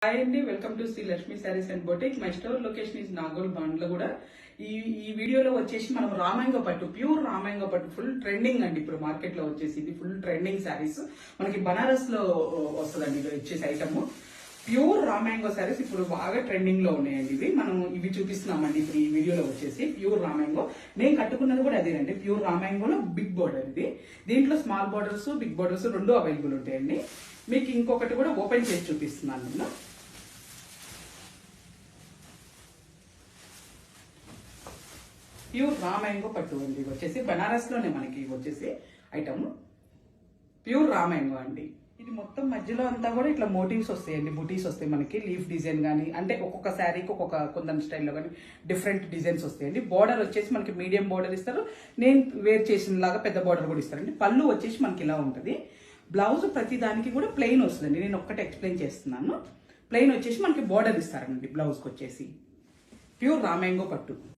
Hi అండి, welcome to Shri Lakshmi saris and boutique. My store location is Nagole బండ్లో కూడా. ఈ వీడియోలో వచ్చేసి మనం రామాంగో పట్టు, ప్యూర్ రామాంగో పట్టు ఫుల్ ట్రెండింగ్ అండి. ఇప్పుడు మార్కెట్ లో వచ్చేసి ఇది ఫుల్ ట్రెండింగ్ శారీస్. మనకి బనారస్ లో వస్తుందండి ఇది వచ్చేసి ఐటమ్. ప్యూర్ రామాంగో శారీస్ ఇప్పుడు బాగా ట్రెండింగ్ లో ఉన్నాయండి. ఇవి చూపిస్తున్నామండి ఇప్పుడు ఈ వీడియోలో వచ్చేసి ప్యూర్ రామాంగో. నేను కట్టుకున్నది కూడా అదేనండి, ప్యూర్ రామాంగోలో బిగ్ బోర్డర్ ఇది. దీంట్లో స్మాల్ బోర్డర్స్, బిగ్ బోర్డర్స్ రెండు అవైలబుల్ ఉంటాయండి. మీకు ఇంకొకటి కూడా ఓపెన్ చేసి చూపిస్తున్నాను నేను. ప్యూర్ రామాంగో పట్టు అండి. ఇది వచ్చేసి బనారస్ లోనే మనకి వచ్చేసి ఐటమ్ ప్యూర్ రామాంగో అండి. ఇది మొత్తం మధ్యలో అంతా కూడా ఇట్లా మోటివ్స్ వస్తాయండి, బుటీస్ వస్తాయి మనకి. లీఫ్ డిజైన్ కానీ, అంటే ఒక్కొక్క శారీకి ఒక్కొక్క కుందన్ స్టైల్లో కానీ డిఫరెంట్ డిజైన్స్ వస్తాయండి. బోర్డర్ వచ్చేసి మనకి మీడియం బోర్డర్ ఇస్తారు. నేను వేర్ చేసిన లాగా పెద్ద బోర్డర్ కూడా ఇస్తారండి. పళ్ళు వచ్చేసి మనకి ఇలా ఉంటుంది. బ్లౌజ్ ప్రతి దానికి కూడా ప్లెయిన్ వస్తుందండి. నేను ఒక్కటే ఎక్స్ప్లెయిన్ చేస్తున్నాను. ప్లెయిన్ వచ్చేసి మనకి బోర్డర్ ఇస్తారండి బ్లౌజ్కి వచ్చేసి. ప్యూర్ రామాంగో పట్టు.